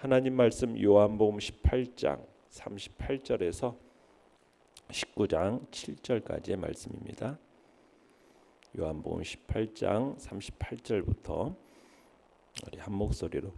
하나님 말씀 요한복음 18장 38절에서 19장 7절까지의 말씀입니다. 요한복음 18장 38절부터 우리 한 목소리로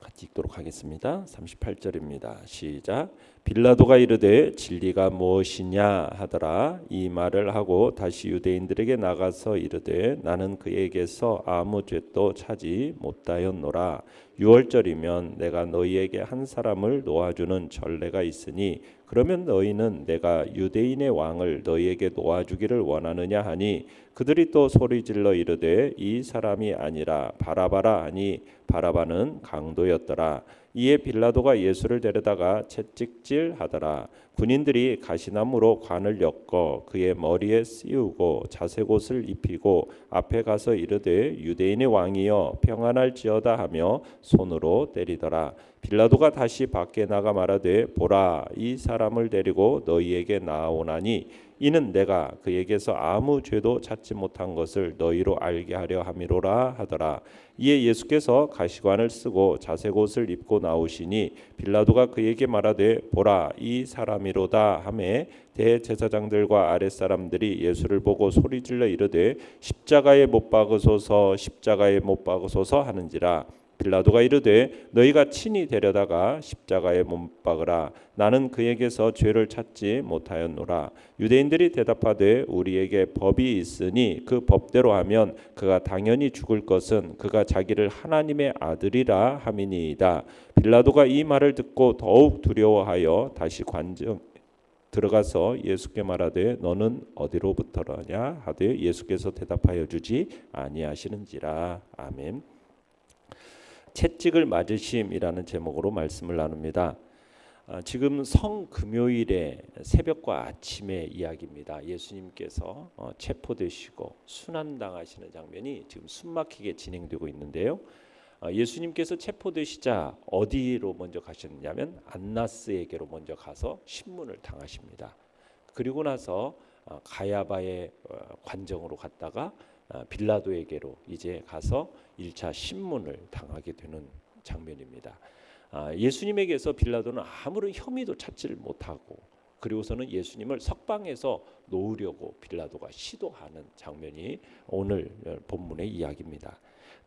같이 읽도록 하겠습니다. 38절입니다. 시작. 빌라도가 이르되 진리가 무엇이냐 하더라. 이 말을 하고 다시 유대인들에게 나가서 이르되 나는 그에게서 아무 죄도 찾지 못하였노라. 6월절이면 내가 너희에게 한 사람을 놓아주는 전례가 있으니 그러면 너희는 내가 유대인의 왕을 너희에게 놓아주기를 원하느냐 하니 그들이 또 소리질러 이르되 이 사람이 아니라 바라바라 하니 바라바는 강도였더라. 이에 빌라도가 예수를 데려다가 채찍질하더라. 군인들이 가시나무로 관을 엮어 그의 머리에 씌우고 자색옷을 입히고 앞에 가서 이르되 유대인의 왕이여 평안할지어다 하며 손으로 때리더라. 빌라도가 다시 밖에 나가 말하되 보라 이 사람을 데리고 너희에게 나아오나니 이는 내가 그에게서 아무 죄도 찾지 못한 것을 너희로 알게 하려 함이로라 하더라. 이에 예수께서 가시관을 쓰고 자색옷을 입고 나오시니 빌라도가 그에게 말하되 보라 이 사람이로다 하매 대제사장들과 아랫사람들이 예수를 보고 소리질러 이르되 십자가에 못 박으소서 십자가에 못 박으소서 하는지라. 빌라도가 이르되 너희가 친히 데려다가 십자가에 못 박으라. 나는 그에게서 죄를 찾지 못하였노라. 유대인들이 대답하되 우리에게 법이 있으니 그 법대로 하면 그가 당연히 죽을 것은 그가 자기를 하나님의 아들이라 함이니이다. 빌라도가 이 말을 듣고 더욱 두려워하여 다시 관정 들어가서 예수께 말하되 너는 어디로부터라냐 하되 예수께서 대답하여 주지 아니하시는지라. 아멘. 채찍을 맞으심이라는 제목으로 말씀을 나눕니다. 지금 성금요일의 새벽과 아침의 이야기입니다. 예수님께서 체포되시고 순환당하시는 장면이 지금 숨막히게 진행되고 있는데요. 예수님께서 체포되시자 어디로 먼저 가셨느냐면 안나스에게로 먼저 가서 신문을 당하십니다. 그리고 나서 가야바의 관정으로 갔다가 빌라도에게로 이제 가서 1차 신문을 당하게 되는 장면입니다. 예수님에게서 빌라도는 아무런 혐의도 찾지를 못하고 그리고서는 예수님을 석방해서 놓으려고 빌라도가 시도하는 장면이 오늘 본문의 이야기입니다.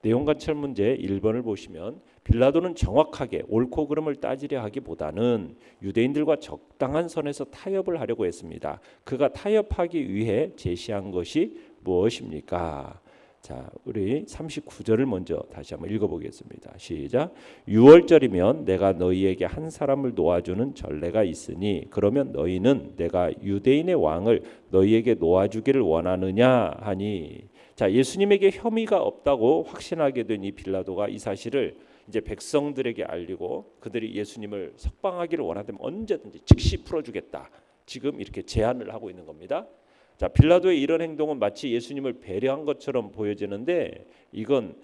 내용 관찰 문제 1번을 보시면 빌라도는 정확하게 옳고 그름을 따지려 하기보다는 유대인들과 적당한 선에서 타협을 하려고 했습니다. 그가 타협하기 위해 제시한 것이 무엇입니까? 자, 우리 39절을 먼저 다시 한번 읽어보겠습니다. 시작. 6월절이면 내가 너희에게 한 사람을 놓아주는 전례가 있으니 그러면 너희는 내가 유대인의 왕을 너희에게 놓아주기를 원하느냐 하니. 자, 예수님에게 혐의가 없다고 확신하게 된 이 빌라도가 이 사실을 이제 백성들에게 알리고 그들이 예수님을 석방하기를 원하다면 언제든지 즉시 풀어주겠다. 지금 이렇게 제안을 하고 있는 겁니다. 자, 빌라도의 이런 행동은 마치 예수님을 배려한 것처럼 보여지는데 이건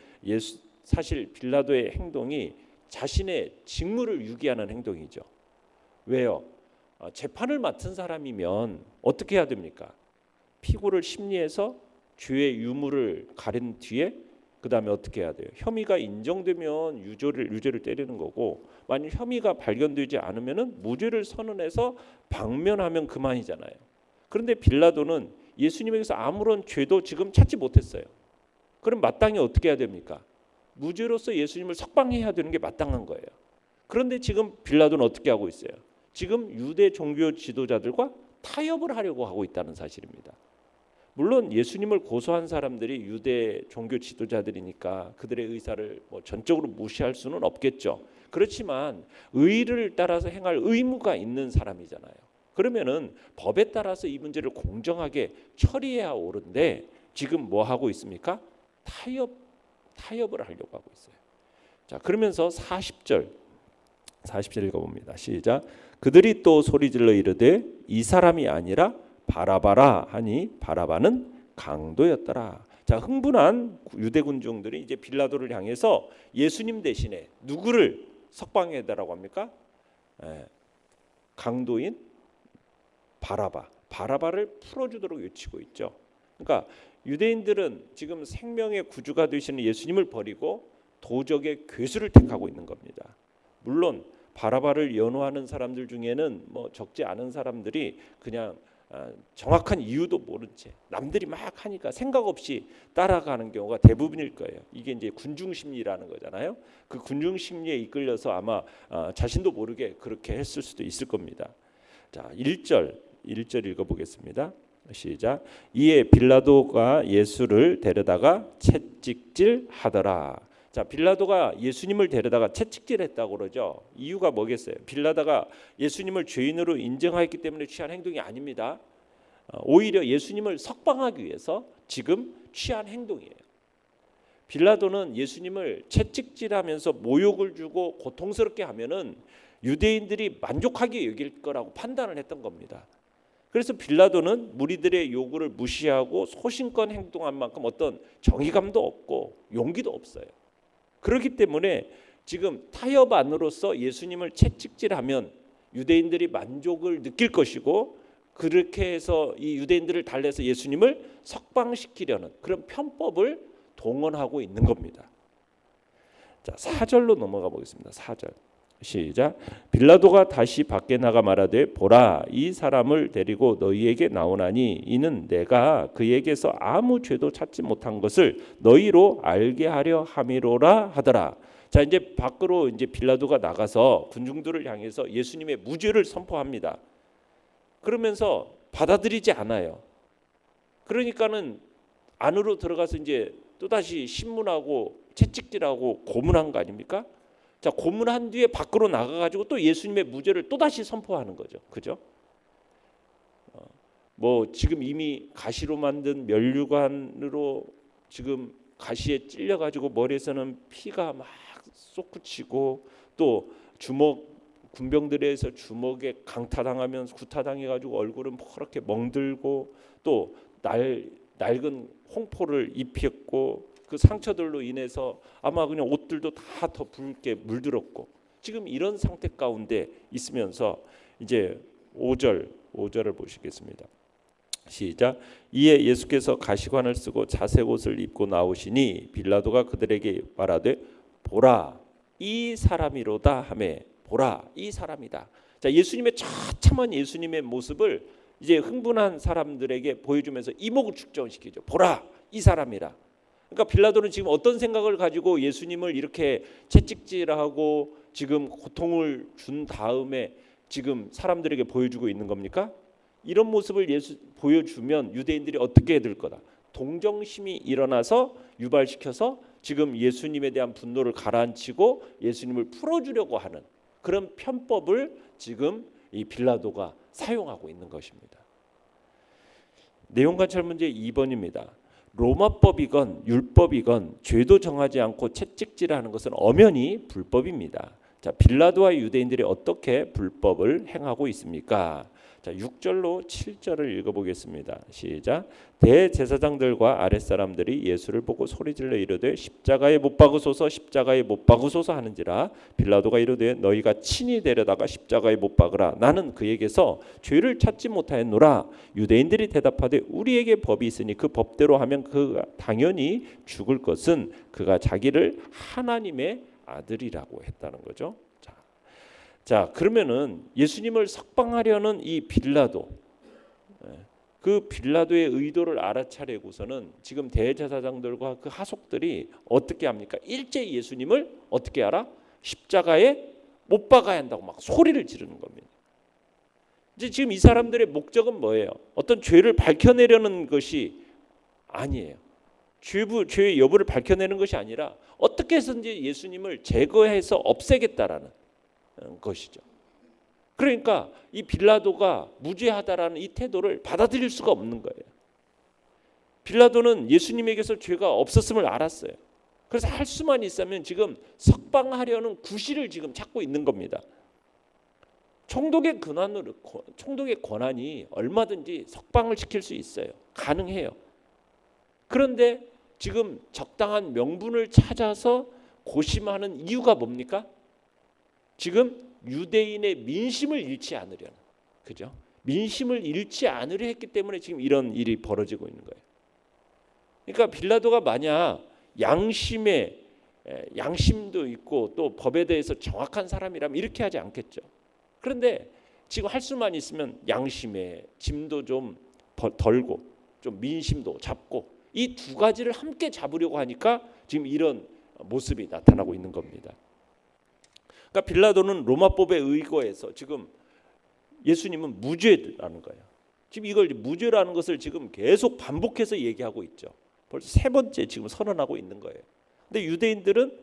사실 빌라도의 행동이 자신의 직무를 유기하는 행동이죠. 왜요? 재판을 맡은 사람이면 어떻게 해야 됩니까? 피고를 심리해서 죄의 유무를 가린 뒤에 그 다음에 어떻게 해야 돼요? 혐의가 인정되면 유죄를 때리는 거고 만약 혐의가 발견되지 않으면 무죄를 선언해서 방면하면 그만이잖아요. 그런데 빌라도는 예수님에게서 아무런 죄도 지금 찾지 못했어요. 그럼 마땅히 어떻게 해야 됩니까? 무죄로서 예수님을 석방해야 되는 게 마땅한 거예요. 그런데 지금 빌라도는 어떻게 하고 있어요? 지금 유대 종교 지도자들과 타협을 하려고 하고 있다는 사실입니다. 물론 예수님을 고소한 사람들이 유대 종교 지도자들이니까 그들의 의사를 전적으로 무시할 수는 없겠죠. 그렇지만 의를 따라서 행할 의무가 있는 사람이잖아요. 그러면은 법에 따라서 이 문제를 공정하게 처리해야 옳은데 지금 뭐 하고 있습니까? 타협을 하려고 하고 있어요. 자, 그러면서 40절 읽어봅니다. 시작. 그들이 또 소리질러 이르되 이 사람이 아니라 바라바라 하니 바라바는 강도였더라. 자, 흥분한 유대 군중들이 이제 빌라도를 향해서 예수님 대신에 누구를 석방해달라고 합니까? 강도인 바라바를 풀어주도록 외치고 있죠. 그러니까 유대인들은 지금 생명의 구주가 되시는 예수님을 버리고 도적의 괴수를 택하고 있는 겁니다. 물론 바라바를 연호하는 사람들 중에는 뭐 적지 않은 사람들이 그냥 정확한 이유도 모른 채 남들이 막 하니까 생각 없이 따라가는 경우가 대부분일 거예요. 이게 이제 군중 심리라는 거잖아요. 그 군중 심리에 이끌려서 아마 자신도 모르게 그렇게 했을 수도 있을 겁니다. 자, 1절 읽어보겠습니다. 시작. 이에 빌라도가 예수를 데려다가 채찍질하더라. 자, 빌라도가 예수님을 데려다가 채찍질했다고 그러죠. 이유가 뭐겠어요? 빌라도가 예수님을 죄인으로 인정했기 때문에 취한 행동이 아닙니다. 오히려 예수님을 석방하기 위해서 지금 취한 행동이에요. 빌라도는 예수님을 채찍질하면서 모욕을 주고 고통스럽게 하면은 유대인들이 만족하게 여길 거라고 판단을 했던 겁니다. 그래서 빌라도는 무리들의 요구를 무시하고 소신껏 행동한 만큼 어떤 정의감도 없고 용기도 없어요. 그렇기 때문에 지금 타협안으로서 예수님을 채찍질하면 유대인들이 만족을 느낄 것이고 그렇게 해서 이 유대인들을 달래서 예수님을 석방시키려는 그런 편법을 동원하고 있는 겁니다. 자, 4절로 넘어가 보겠습니다. 4절. 시작. 빌라도가 다시 밖에 나가 말하되 보라, 이 사람을 데리고 너희에게 나오나니 이는 내가 그에게서 아무 죄도 찾지 못한 것을 너희로 알게 하려 함이로라 하더라. 자, 이제 밖으로 이제 빌라도가 나가서 군중들을 향해서 예수님의 무죄를 선포합니다. 그러면서 받아들이지 않아요. 그러니까는 안으로 들어가서 이제 또다시 신문하고 채찍질하고 고문한 거 아닙니까? 자, 고문한 뒤에 밖으로 나가가지고 또 예수님의 무죄를 또다시 선포하는 거죠. 그죠? 뭐 지금 이미 가시로 만든 면류관으로 지금 가시에 찔려가지고 머리에서는 피가 막 솟구치고 또 군병들에서 주먹에 강타당하면 구타당해가지고 얼굴은 퍼렇게 멍들고 또 낡은 홍포를 입혔고 그 상처들로 인해서 아마 그냥 옷들도 다 더 붉게 물들었고 지금 이런 상태 가운데 있으면서 이제 5절을 보시겠습니다. 시작. 이에 예수께서 가시관을 쓰고 자색 옷을 입고 나오시니 빌라도가 그들에게 말하되 보라, 이 사람이로다 하매 보라, 이 사람이다. 자, 예수님의 처참한 예수님의 모습을 이제 흥분한 사람들에게 보여주면서 이목을 축전시키죠. 보라, 이 사람이라. 그러니까 빌라도는 지금 어떤 생각을 가지고 예수님을 이렇게 채찍질하고 지금 고통을 준 다음에 지금 사람들에게 보여주고 있는 겁니까? 이런 모습을 보여주면 유대인들이 어떻게 될 거다. 동정심이 일어나서 유발시켜서 지금 예수님에 대한 분노를 가라앉히고 예수님을 풀어주려고 하는 그런 편법을 지금 이 빌라도가 사용하고 있는 것입니다. 내용 관찰 문제 2번입니다. 로마법이건 율법이건 죄도 정하지 않고 채찍질하는 것은 엄연히 불법입니다. 자, 빌라도와 유대인들이 어떻게 불법을 행하고 있습니까? 자, 6절로 7절을 읽어보겠습니다. 시작. 대제사장들과 아랫사람들이 예수를 보고 소리질러 이르되 십자가에 못 박으소서, 십자가에 못 박으소서 하는지라. 빌라도가 이르되 너희가 친히 데려다가 십자가에 못 박으라. 나는 그에게서 죄를 찾지 못하였노라. 유대인들이 대답하되 우리에게 법이 있으니 그 법대로 하면 그가 당연히 죽을 것은 그가 자기를 하나님의 아들이라고 했다는 거죠. 자, 그러면은 예수님을 석방하려는 이 빌라도, 그 빌라도의 의도를 알아차리고서는 지금 대제사장들과 그 하속들이 어떻게 합니까? 일제히 예수님을 어떻게 하라? 십자가에 못 박아야 한다고 막 소리를 지르는 겁니다. 이제 지금 이 사람들의 목적은 뭐예요? 어떤 죄를 밝혀내려는 것이 아니에요. 죄의 여부를 밝혀내는 것이 아니라 어떻게 해서든지 예수님을 제거해서 없애겠다라는 것이죠. 그러니까 이 빌라도가 무죄하다라는 이 태도를 받아들일 수가 없는 거예요. 빌라도는 예수님에게서 죄가 없었음을 알았어요. 그래서 할 수만 있으면 지금 석방하려는 구실을 지금 찾고 있는 겁니다. 총독의 권한이 얼마든지 석방을 시킬 수 있어요. 가능해요. 그런데 지금 적당한 명분을 찾아서 고심하는 이유가 뭡니까? 지금 유대인의 민심을 잃지 않으려는, 그죠? 민심을 잃지 않으려 했기 때문에 지금 이런 일이 벌어지고 있는 거예요. 그러니까 빌라도가 만약 양심에 양심도 있고 또 법에 대해서 정확한 사람이라면 이렇게 하지 않겠죠. 그런데 지금 할 수만 있으면 양심에 짐도 좀 덜고 좀 민심도 잡고 이 두 가지를 함께 잡으려고 하니까 지금 이런 모습이 나타나고 있는 겁니다. 그러니까 빌라도는 로마법에 의거해서 지금 예수님은 무죄라는 거예요. 지금 이걸 무죄라는 것을 지금 계속 반복해서 얘기하고 있죠. 벌써 세 번째 지금 선언하고 있는 거예요. 근데 유대인들은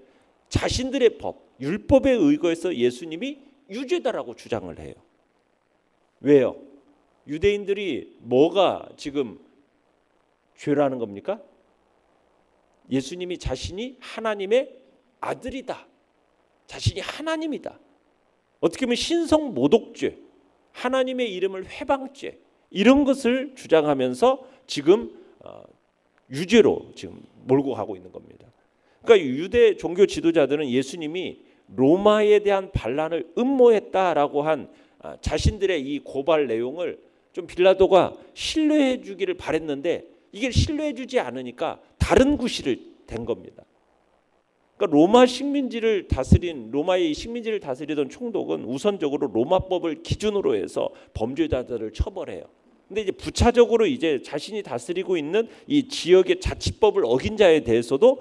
자신들의 법, 율법에 의거해서 예수님이 유죄다라고 주장을 해요. 왜요? 유대인들이 뭐가 지금 죄라는 겁니까? 예수님이 자신이 하나님의 아들이다. 자신이 하나님이다. 어떻게 보면 신성 모독죄, 하나님의 이름을 회방죄 이런 것을 주장하면서 지금 유죄로 지금 몰고 가고 있는 겁니다. 그러니까 유대 종교 지도자들은 예수님이 로마에 대한 반란을 음모했다라고 한 자신들의 이 고발 내용을 좀 빌라도가 신뢰해 주기를 바랬는데 이게 신뢰해 주지 않으니까 다른 구실을 댄 겁니다. 그러니까 로마의 식민지를 다스리던 총독은 우선적으로 로마법을 기준으로 해서 범죄자들을 처벌해요. 근데 이제 부차적으로 이제 자신이 다스리고 있는 이 지역의 자치법을 어긴 자에 대해서도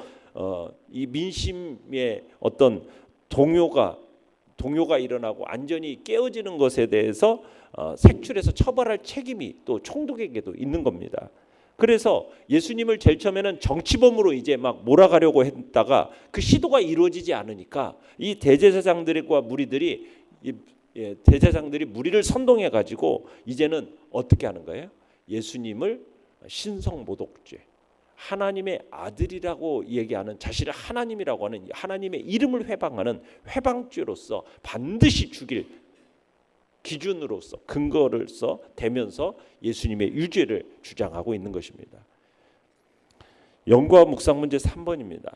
이 민심의 어떤 동요가 일어나고 안전이 깨어지는 것에 대해서 색출해서 처벌할 책임이 또 총독에게도 있는 겁니다. 그래서 예수님을 제일 처음에는 정치범으로 이제 막 몰아가려고 했다가 그 시도가 이루어지지 않으니까 이 대제사장들과 무리들이 무리를 선동해 가지고 이제는 어떻게 하는 거예요? 예수님을 신성모독죄, 하나님의 아들이라고 얘기하는 자신을 하나님이라고 하는 하나님의 이름을 회방하는 회방죄로서 반드시 죽일 기준으로서 근거로서 되면서 예수님의 유죄를 주장하고 있는 것입니다. 연구와 묵상 문제 3번입니다.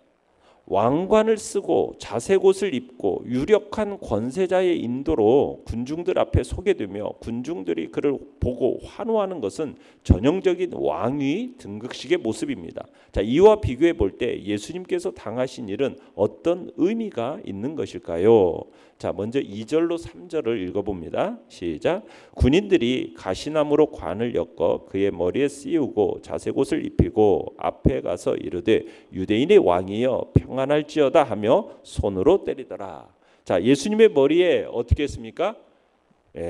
왕관을 쓰고 자색 옷을 입고 유력한 권세자의 인도로 군중들 앞에 소개되며 군중들이 그를 보고 환호하는 것은 전형적인 왕위 등극식의 모습입니다. 자, 이와 비교해 볼 때 예수님께서 당하신 일은 어떤 의미가 있는 것일까요? 자, 먼저 2절로 3절을 읽어봅니다. 시작. 군인들이 가시나무로 관을 엮어 그의 머리에 씌우고 자색옷을 입히고 앞에 가서 이르되 유대인의 왕이여 평안할지어다 하며 손으로 때리더라. 자, 예수님의 머리에 어떻게 했습니까?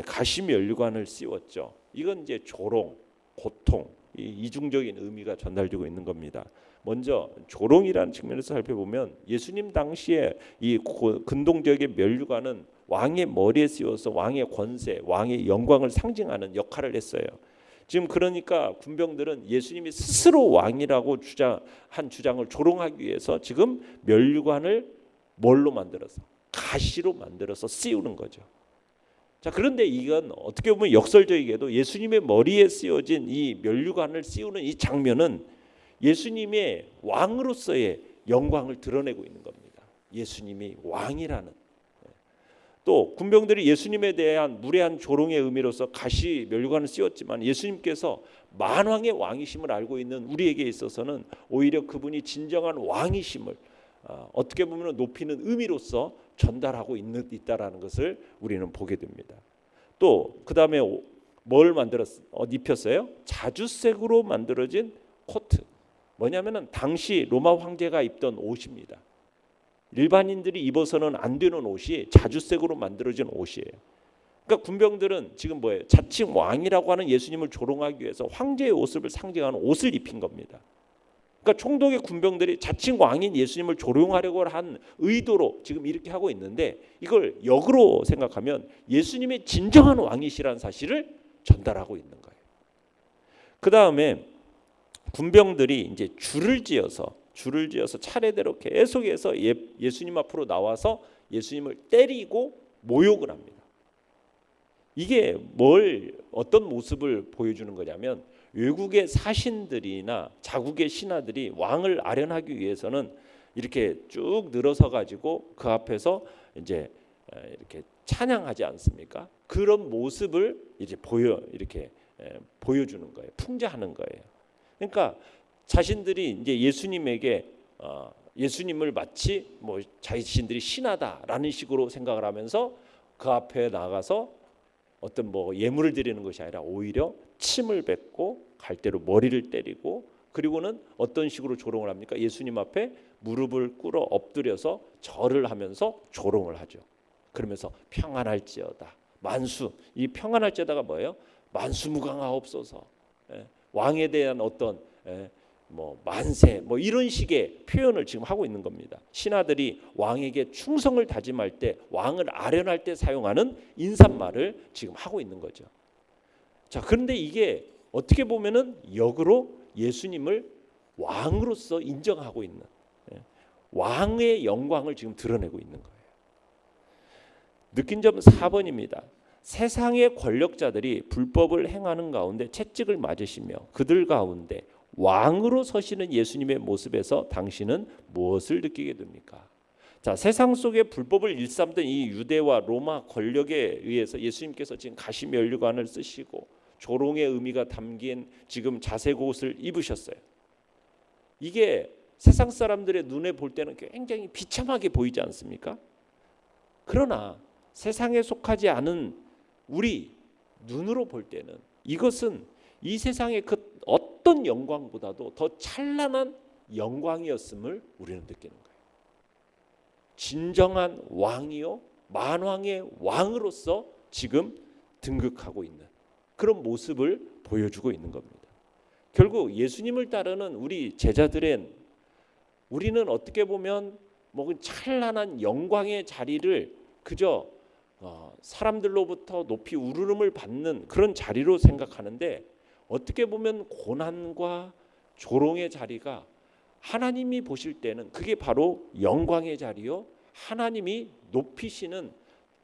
가시 면류관을 씌웠죠. 이건 이제 조롱, 고통, 이중적인 의미가 전달되고 있는 겁니다. 먼저 조롱이라는 측면에서 살펴보면 예수님 당시에 이 근동지역의 면류관은 왕의 머리에 씌워서 왕의 권세, 왕의 영광을 상징하는 역할을 했어요. 지금 그러니까 군병들은 예수님이 스스로 왕이라고 한 주장을 조롱하기 위해서 지금 면류관을 뭘로 만들어서 가시로 만들어서 씌우는 거죠. 자, 그런데 이건 어떻게 보면 역설적이게도 예수님의 머리에 씌워진 이 면류관을 씌우는 이 장면은 예수님의 왕으로서의 영광을 드러내고 있는 겁니다. 예수님이 왕이라는. 또 군병들이 예수님에 대한 무례한 조롱의 의미로서 가시 면류관을 씌웠지만 예수님께서 만왕의 왕이심을 알고 있는 우리에게 있어서는 오히려 그분이 진정한 왕이심을 어떻게 보면 높이는 의미로서 전달하고 있다라는 것을 우리는 보게 됩니다. 또 그 다음에 뭘 입혔어요? 자주색으로 만들어진 코트. 뭐냐면은 당시 로마 황제가 입던 옷입니다. 일반인들이 입어서는 안 되는 옷이 자주색으로 만들어진 옷이에요. 그러니까 군병들은 지금 뭐예요? 자칭 왕이라고 하는 예수님을 조롱하기 위해서 황제의 옷을 상징하는 옷을 입힌 겁니다. 그러니까 총독의 군병들이 자칭 왕인 예수님을 조롱하려고 한 의도로 지금 이렇게 하고 있는데 이걸 역으로 생각하면 예수님의 진정한 왕이시라는 사실을 전달하고 있는 거예요. 그 다음에 군병들이 이제 줄을 지어서 차례대로 계속해서 예수님 앞으로 나와서 예수님을 때리고 모욕을 합니다. 이게 어떤 모습을 보여주는 거냐면 외국의 사신들이나 자국의 신하들이 왕을 아련하기 위해서는 이렇게 쭉 늘어서 가지고 그 앞에서 이제 이렇게 찬양하지 않습니까? 그런 모습을 이제 보여주는 거예요. 풍자하는 거예요. 그러니까 자신들이 이제 예수님에게 예수님을 마치 뭐 자신들이 신하다라는 식으로 생각을 하면서 그 앞에 나가서 어떤 뭐 예물을 드리는 것이 아니라 오히려 침을 뱉고 갈대로 머리를 때리고, 그리고는 어떤 식으로 조롱을 합니까? 예수님 앞에 무릎을 꿇어 엎드려서 절을 하면서 조롱을 하죠. 그러면서 평안할지어다 만수, 이 평안할지어다가 뭐예요? 만수무강하옵소서, 왕에 대한 어떤 뭐 만세 뭐 이런 식의 표현을 지금 하고 있는 겁니다. 신하들이 왕에게 충성을 다짐할 때, 왕을 아련할 때 사용하는 인사말을 지금 하고 있는 거죠. 자, 그런데 이게 어떻게 보면은 역으로 예수님을 왕으로서 인정하고 있는, 왕의 영광을 지금 드러내고 있는 거예요. 느낀 점 4번입니다. 세상의 권력자들이 불법을 행하는 가운데 채찍을 맞으시며 그들 가운데 왕으로 서시는 예수님의 모습에서 당신은 무엇을 느끼게 됩니까? 자, 세상 속에 불법을 일삼던 이 유대와 로마 권력에 의해서 예수님께서 지금 가시면류관을 쓰시고 조롱의 의미가 담긴 지금 자색 옷을 입으셨어요. 이게 세상 사람들의 눈에 볼 때는 굉장히 비참하게 보이지 않습니까? 그러나 세상에 속하지 않은 우리 눈으로 볼 때는 이것은 이 세상의 그 어떤 영광보다도 더 찬란한 영광이었음을 우리는 느끼는 거예요. 진정한 왕이요 만왕의 왕으로서 지금 등극하고 있는 그런 모습을 보여주고 있는 겁니다. 결국 예수님을 따르는 우리 제자들은, 우리는 어떻게 보면 뭐 찬란한 영광의 자리를 그저 사람들로부터 높이 우르름을 받는 그런 자리로 생각하는데, 어떻게 보면 고난과 조롱의 자리가 하나님이 보실 때는 그게 바로 영광의 자리요, 하나님이 높이시는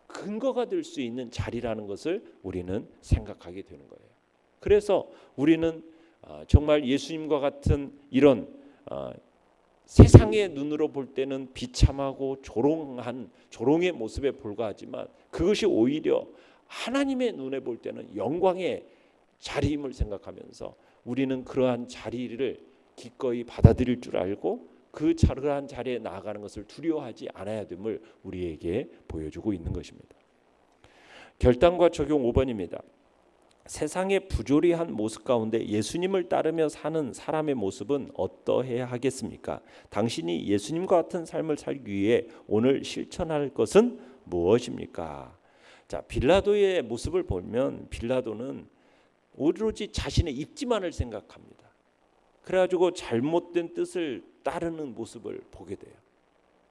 근거가 될 수 있는 자리라는 것을 우리는 생각하게 되는 거예요. 그래서 우리는 정말 예수님과 같은 이런 세상의 눈으로 볼 때는 비참하고 조롱의 모습에 불과하지만, 그것이 오히려 하나님의 눈에 볼 때는 영광의 자리임을 생각하면서 우리는 그러한 자리를 기꺼이 받아들일 줄 알고 그러한 자리에 나아가는 것을 두려워하지 않아야 됨을 우리에게 보여주고 있는 것입니다. 결단과 적용 5번입니다. 세상의 부조리한 모습 가운데 예수님을 따르며 사는 사람의 모습은 어떠해야 하겠습니까? 당신이 예수님과 같은 삶을 살기 위해 오늘 실천할 것은 무엇입니까? 자, 빌라도의 모습을 보면 빌라도는 오로지 자신의 입지만을 생각합니다. 그래가지고 잘못된 뜻을 따르는 모습을 보게 돼요.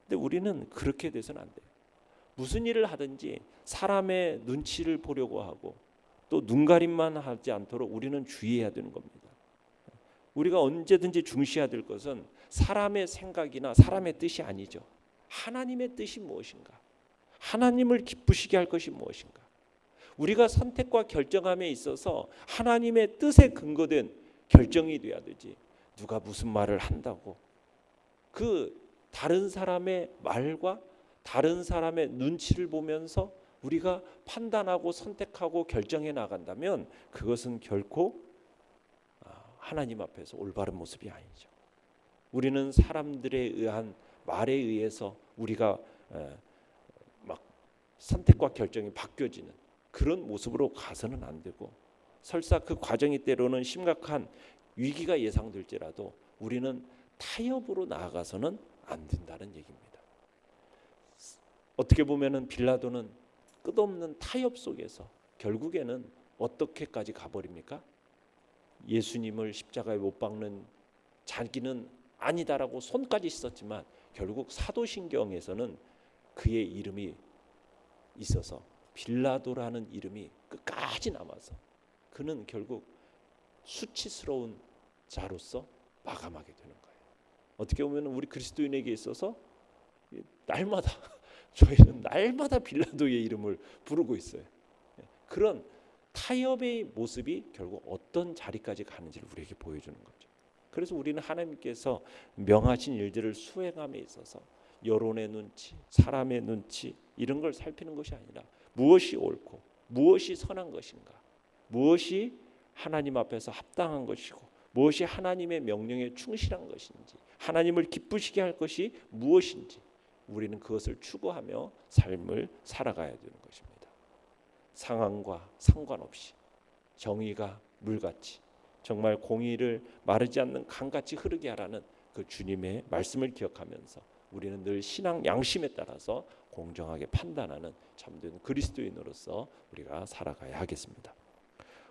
근데 우리는 그렇게 돼서는 안 돼요. 무슨 일을 하든지 사람의 눈치를 보려고 하고 또 눈가림만 하지 않도록 우리는 주의해야 되는 겁니다. 우리가 언제든지 중시해야 될 것은 사람의 생각이나 사람의 뜻이 아니죠. 하나님의 뜻이 무엇인가? 하나님을 기쁘시게 할 것이 무엇인가? 우리가 선택과 결정함에 있어서 하나님의 뜻에 근거된 결정이 돼야 되지, 누가 무슨 말을 한다고 그 다른 사람의 말과 다른 사람의 눈치를 보면서 우리가 판단하고 선택하고 결정해 나간다면 그것은 결코 하나님 앞에서 올바른 모습이 아니죠. 우리는 사람들에 의한 말에 의해서 우리가 막 선택과 결정이 바뀌어지는 그런 모습으로 가서는 안 되고, 설사 그 과정이 때로는 심각한 위기가 예상될지라도 우리는 타협으로 나아가서는 안 된다는 얘기입니다. 어떻게 보면은 빌라도는 끝없는 타협 속에서 결국에는 어떻게까지 가버립니까? 예수님을 십자가에 못 박는 자기는 아니다라고 손까지 씻었지만 결국 사도신경에서는 그의 이름이 있어서 빌라도라는 이름이 끝까지 남아서 그는 결국 수치스러운 자로서 마감하게 되는 거예요. 어떻게 보면 우리 그리스도인에게 있어서 날마다 저희는 날마다 빌라도의 이름을 부르고 있어요. 그런 타협의 모습이 결국 어떤 자리까지 가는지를 우리에게 보여주는 거죠. 그래서 우리는 하나님께서 명하신 일들을 수행함에 있어서 여론의 눈치, 사람의 눈치 이런 걸 살피는 것이 아니라 무엇이 옳고 무엇이 선한 것인가, 무엇이 하나님 앞에서 합당한 것이고 무엇이 하나님의 명령에 충실한 것인지, 하나님을 기쁘시게 할 것이 무엇인지 우리는 그것을 추구하며 삶을 살아가야 되는 것입니다. 상황과 상관없이 정의가 물같이 정말 공의를 마르지 않는 강같이 흐르게 하라는 그 주님의 말씀을 기억하면서 우리는 늘 신앙 양심에 따라서 공정하게 판단하는 참된 그리스도인으로서 우리가 살아가야 하겠습니다.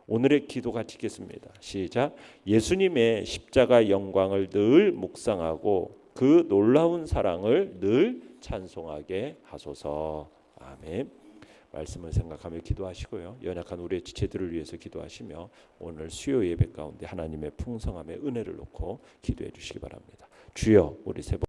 오늘의 기도 같이 읽겠습니다. 시작. 예수님의 십자가 영광을 늘 묵상하고 그 놀라운 사랑을 늘 찬송하게 하소서. 아멘. 말씀을 생각하며 기도하시고요. 연약한 우리의 지체들을 위해서 기도하시며 오늘 수요 예배 가운데 하나님의 풍성함의 은혜를 놓고 기도해 주시기 바랍니다. 주여, 우리 세 번